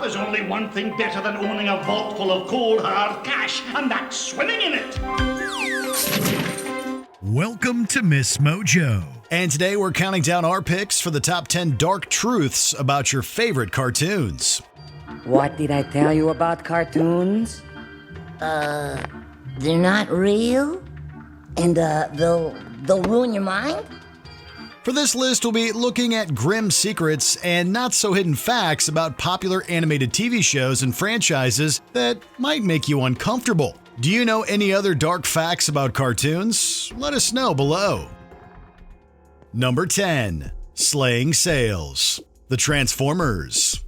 There's only one thing better than owning a vault full of cold, hard cash, and that's swimming in it. Welcome to MsMojo. And today we're counting down our picks for the top 10 dark truths about your favorite cartoons. What did I tell you about cartoons? They're not real? And, they'll ruin your mind? For this list, we'll be looking at grim secrets and not-so-hidden facts about popular animated TV shows and franchises that might make you uncomfortable. Do you know any other dark facts about cartoons? Let us know below. Number 10. Slaying Sales. The Transformers.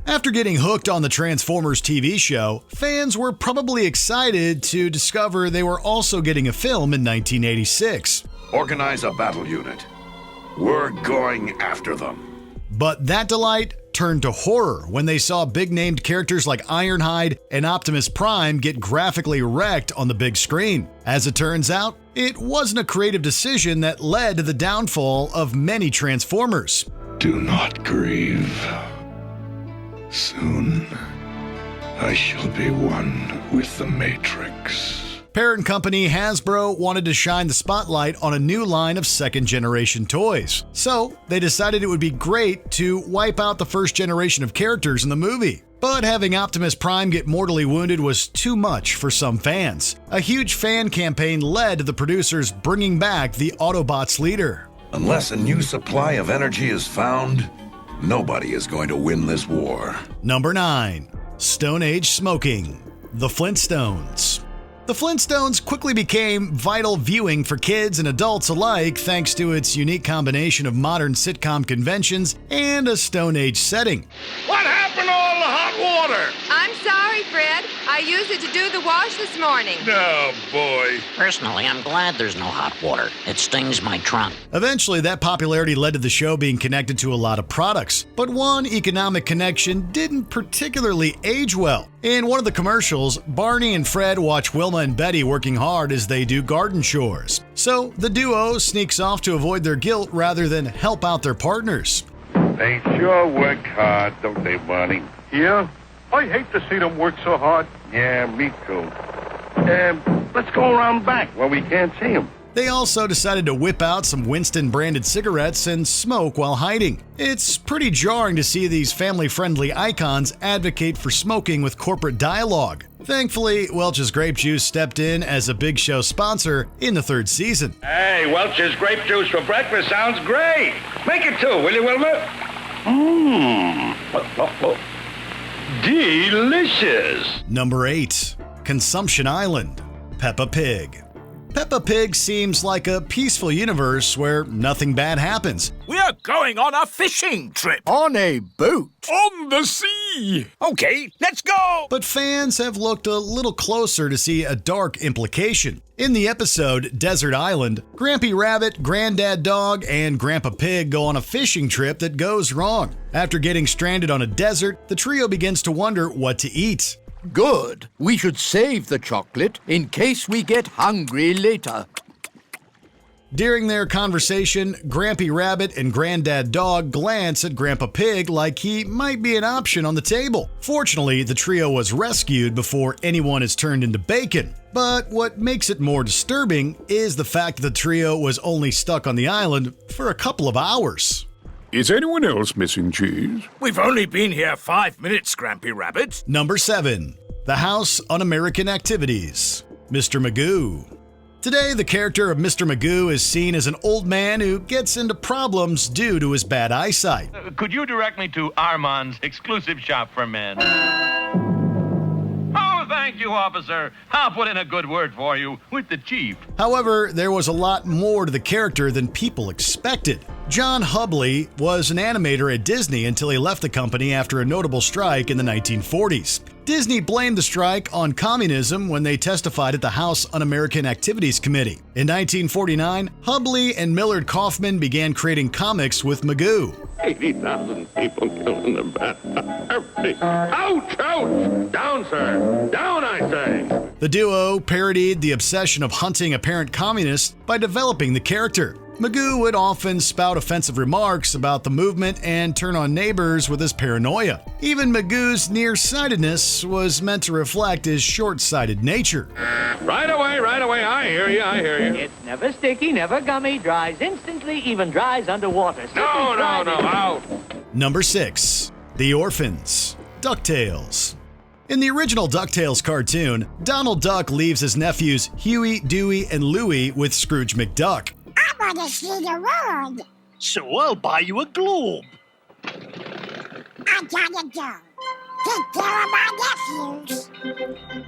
After getting hooked on the Transformers TV show, fans were probably excited to discover they were also getting a film in 1986. Organize a battle unit. We're going after them. But that delight turned to horror when they saw big-named characters like Ironhide and Optimus Prime get graphically wrecked on the big screen. As it turns out, it wasn't a creative decision that led to the downfall of many Transformers. Do not grieve. Soon, I shall be one with the Matrix. Parent company Hasbro wanted to shine the spotlight on a new line of second-generation toys. So, they decided it would be great to wipe out the first generation of characters in the movie. But having Optimus Prime get mortally wounded was too much for some fans. A huge fan campaign led to the producers bringing back the Autobots leader. Unless a new supply of energy is found, nobody is going to win this war. Number 9. Stone Age Smoking. The Flintstones. The Flintstones quickly became vital viewing for kids and adults alike thanks to its unique combination of modern sitcom conventions and a Stone Age setting. What happened to all the hot water? I'm sorry, Fred. I used it to do the wash this morning. Oh, boy. Personally, I'm glad there's no hot water. It stings my trunk. Eventually, that popularity led to the show being connected to a lot of products, but one economic connection didn't particularly age well. In one of the commercials, Barney and Fred watch Wilma and Betty working hard as they do garden chores. So the duo sneaks off to avoid their guilt rather than help out their partners. They sure work hard, don't they, Barney? Yeah? I hate to see them work so hard. Yeah, me too. Let's go around back where we can't see them. They also decided to whip out some Winston-branded cigarettes and smoke while hiding. It's pretty jarring to see these family-friendly icons advocate for smoking with corporate dialogue. Thankfully, Welch's Grape Juice stepped in as a Big Show sponsor in the third season. Hey, Welch's Grape Juice for breakfast sounds great. Make it two, will you, Wilma? Delicious. Number 8. Consumption Island. Peppa Pig. Peppa Pig seems like a peaceful universe where nothing bad happens. We're going on a fishing trip. On a boat. On the sea. Okay, let's go. But fans have looked a little closer to see a dark implication. In the episode Desert Island, Grampy Rabbit, Granddad Dog, and Grandpa Pig go on a fishing trip that goes wrong. After getting stranded on a desert, the trio begins to wonder what to eat. Good. We should save the chocolate in case we get hungry later. During their conversation, Grampy Rabbit and Granddad Dog glance at Grandpa Pig like he might be an option on the table. Fortunately, the trio was rescued before anyone is turned into bacon. But what makes it more disturbing is the fact that the trio was only stuck on the island for a couple of hours. Is anyone else missing cheese? We've only been here 5 minutes, Grampy Rabbit. Number 7. The House Un-American Activities. Mr. Magoo. Today, the character of Mr. Magoo is seen as an old man who gets into problems due to his bad eyesight. Could you direct me to Armand's exclusive shop for men? Thank you, officer. I'll put in a good word for you with the chief. However, there was a lot more to the character than people expected. John Hubley was an animator at Disney until he left the company after a notable strike in the 1940s. Disney blamed the strike on communism when they testified at the House Un-American Activities Committee. In 1949, Hubley and Millard Kaufman began creating comics with Magoo. 80,000 people killed in the bathtub. Ouch! Ouch! Down, sir! Down, I say! The duo parodied the obsession of hunting apparent communists by developing the character. Magoo would often spout offensive remarks about the movement and turn on neighbors with his paranoia. Even Magoo's nearsightedness was meant to reflect his short-sighted nature. Right away. I hear you. It's never sticky, never gummy, dries instantly, even dries underwater. No, out. Number 6. The Orphans. DuckTales. In the original DuckTales cartoon, Donald Duck leaves his nephews Huey, Dewey, and Louie with Scrooge McDuck. I want to see the world. So I'll buy you a globe. I gotta go. Take care of my nephews.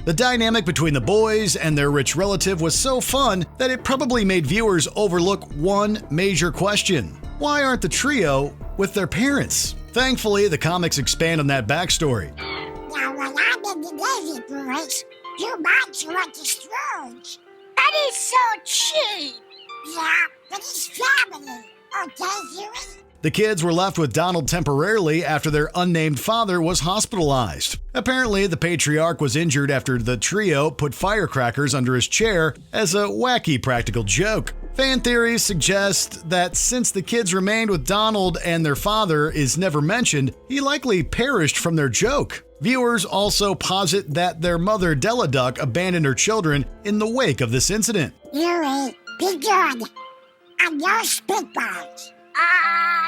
The dynamic between the boys and their rich relative was so fun that it probably made viewers overlook one major question. Why aren't the trio with their parents? Thankfully, the comics expand on that backstory. Now, when I'm in the Navy, boys, you might select the Scrooge. That is so cheap. Yeah, but he's family. Okay, Huey? The kids were left with Donald temporarily after their unnamed father was hospitalized. Apparently, the patriarch was injured after the trio put firecrackers under his chair as a wacky practical joke. Fan theories suggest that since the kids remained with Donald and their father is never mentioned, he likely perished from their joke. Viewers also posit that their mother, Della Duck, abandoned her children in the wake of this incident. Huey, be good. And no spitballs.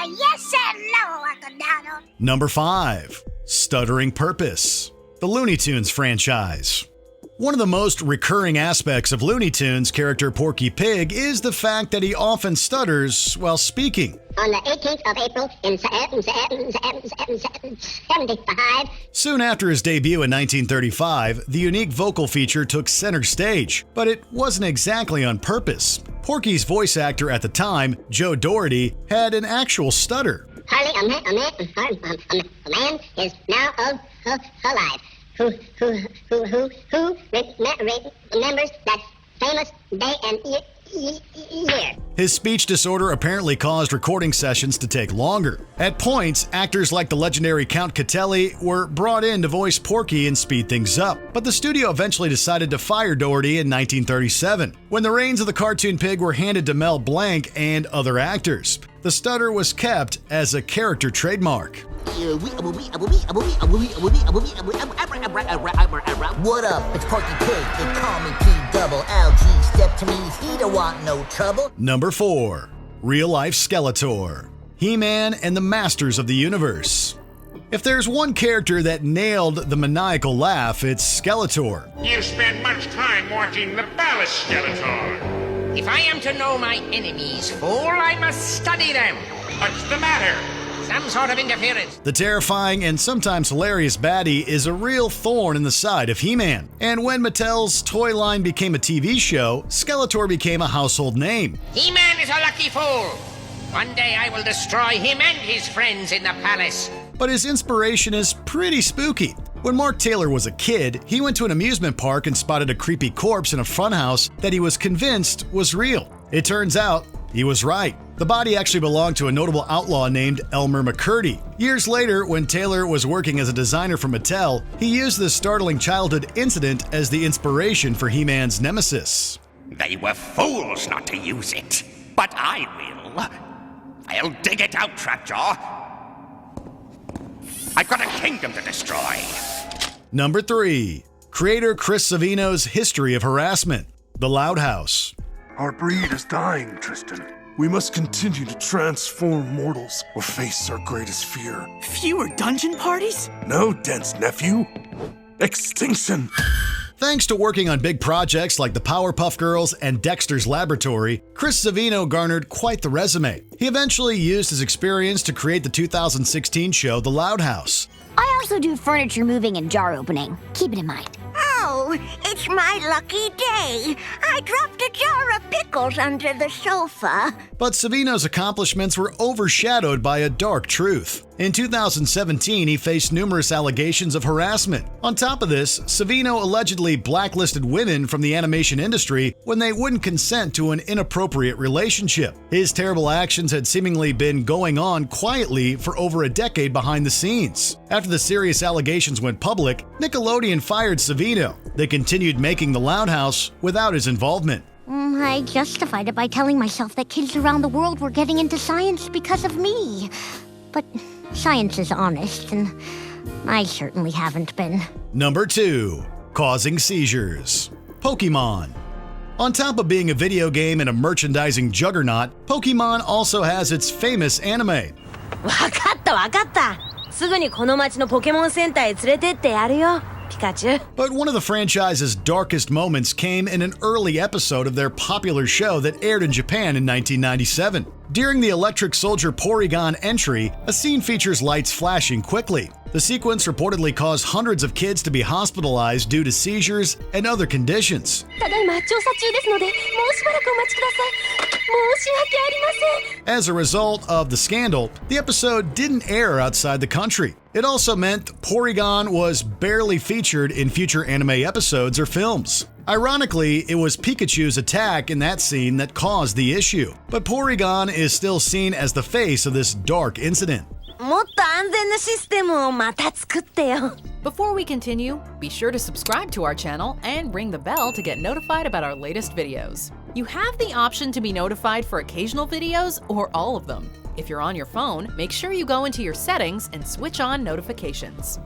Yes and no, Uncle Donald. Number 5. Stuttering Purpose. The Looney Tunes franchise. One of the most recurring aspects of Looney Tunes character Porky Pig is the fact that he often stutters while speaking. On the 18th of April in 75. Soon after his debut in 1935, the unique vocal feature took center stage, but it wasn't exactly on purpose. Porky's voice actor at the time, Joe Doherty, had an actual stutter. Hardly a man is now alive. Who remembers that famous day and year? His speech disorder apparently caused recording sessions to take longer. At points, actors like the legendary Count Catelli were brought in to voice Porky and speed things up, but the studio eventually decided to fire Doherty in 1937, when the reins of the cartoon pig were handed to Mel Blanc and other actors. The stutter was kept as a character trademark. What up? It's Porky Pig. They call me P-double-L-G. Step to me, he don't want no trouble. Number 4. Real-life Skeletor. He-Man and the Masters of the Universe. If there's one character that nailed the maniacal laugh, it's Skeletor. You spend much time watching the Palace, Skeletor. If I am to know my enemies, fool, I must study them. What's the matter? Some sort of interference. The terrifying and sometimes hilarious baddie is a real thorn in the side of He-Man. And when Mattel's toy line became a TV show, Skeletor became a household name. He-Man is a lucky fool. One day I will destroy him and his friends in the palace. But his inspiration is pretty spooky. When Mark Taylor was a kid, he went to an amusement park and spotted a creepy corpse in a funhouse that he was convinced was real. It turns out he was right. The body actually belonged to a notable outlaw named Elmer McCurdy. Years later, when Taylor was working as a designer for Mattel, he used this startling childhood incident as the inspiration for He-Man's nemesis. They were fools not to use it, but I will. I'll dig it out, Trapjaw. I've got a kingdom to destroy. Number 3. Creator Chris Savino's History of Harassment. The Loud House. Our breed is dying, Tristan. We must continue to transform mortals or face our greatest fear. Fewer dungeon parties? No, dense nephew. Extinction. Thanks to working on big projects like the Powerpuff Girls and Dexter's Laboratory, Chris Savino garnered quite the resume. He eventually used his experience to create the 2016 show The Loud House. I also do furniture moving and jar opening. Keep it in mind. Oh, it's my lucky day. I dropped a jar of pickles under the sofa. But Savino's accomplishments were overshadowed by a dark truth. In 2017, he faced numerous allegations of harassment. On top of this, Savino allegedly blacklisted women from the animation industry when they wouldn't consent to an inappropriate relationship. His terrible actions had seemingly been going on quietly for over a decade behind the scenes. After the serious allegations went public, Nickelodeon fired Savino. They continued making The Loud House without his involvement. I justified it by telling myself that kids around the world were getting into science because of me. But science is honest, and I certainly haven't been. Number 2. Causing seizures. Pokémon. On top of being a video game and a merchandising juggernaut, Pokémon also has its famous anime. わかった。すぐにこの町のポケモンセンターへ連れてってやるよ。 But one of the franchise's darkest moments came in an early episode of their popular show that aired in Japan in 1997. During the Electric Soldier Porygon entry, a scene features lights flashing quickly. The sequence reportedly caused hundreds of kids to be hospitalized due to seizures and other conditions. ただいま調査中ですので、もうしばらくお待ちください。申し訳ありません。 As a result of the scandal, the episode didn't air outside the country. It also meant Porygon was barely featured in future anime episodes or films. Ironically, it was Pikachu's attack in that scene that caused the issue, but Porygon is still seen as the face of this dark incident. もっと安全なシステムをまた作ってよ。 Before we continue, be sure to subscribe to our channel and ring the bell to get notified about our latest videos. You have the option to be notified for occasional videos or all of them. If you're on your phone, make sure you go into your settings and switch on notifications.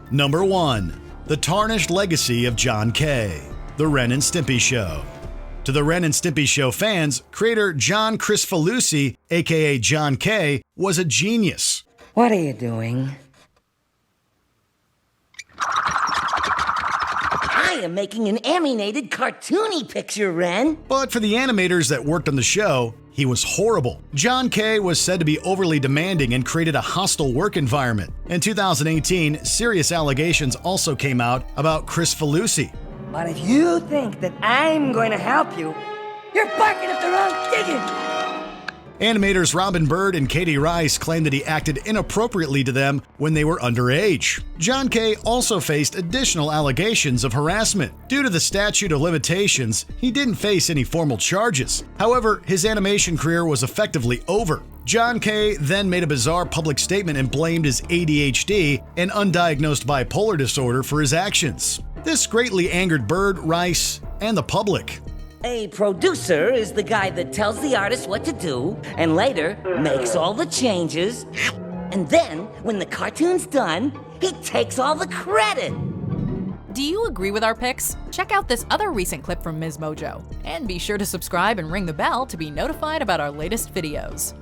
Number 1. The Tarnished Legacy of John K. The Ren and Stimpy Show. To the Ren and Stimpy Show fans, creator John Kricfalusi, aka John K., was a genius. What are you doing? I am making an animated cartoony picture, Ren. But for the animators that worked on the show, he was horrible. John K. was said to be overly demanding and created a hostile work environment. In 2018, serious allegations also came out about Kricfalusi. But if you think that I'm going to help you, you're barking up the wrong chicken. Animators Robin Bird and Katie Rice claimed that he acted inappropriately to them when they were underage. John K. also faced additional allegations of harassment. Due to the statute of limitations, he didn't face any formal charges. However, his animation career was effectively over. John K. then made a bizarre public statement and blamed his ADHD and undiagnosed bipolar disorder for his actions. This greatly angered Bird, Rice, and the public. A producer is the guy that tells the artist what to do and later makes all the changes. And then, when the cartoon's done, he takes all the credit. Do you agree with our picks? Check out this other recent clip from MsMojo. And be sure to subscribe and ring the bell to be notified about our latest videos.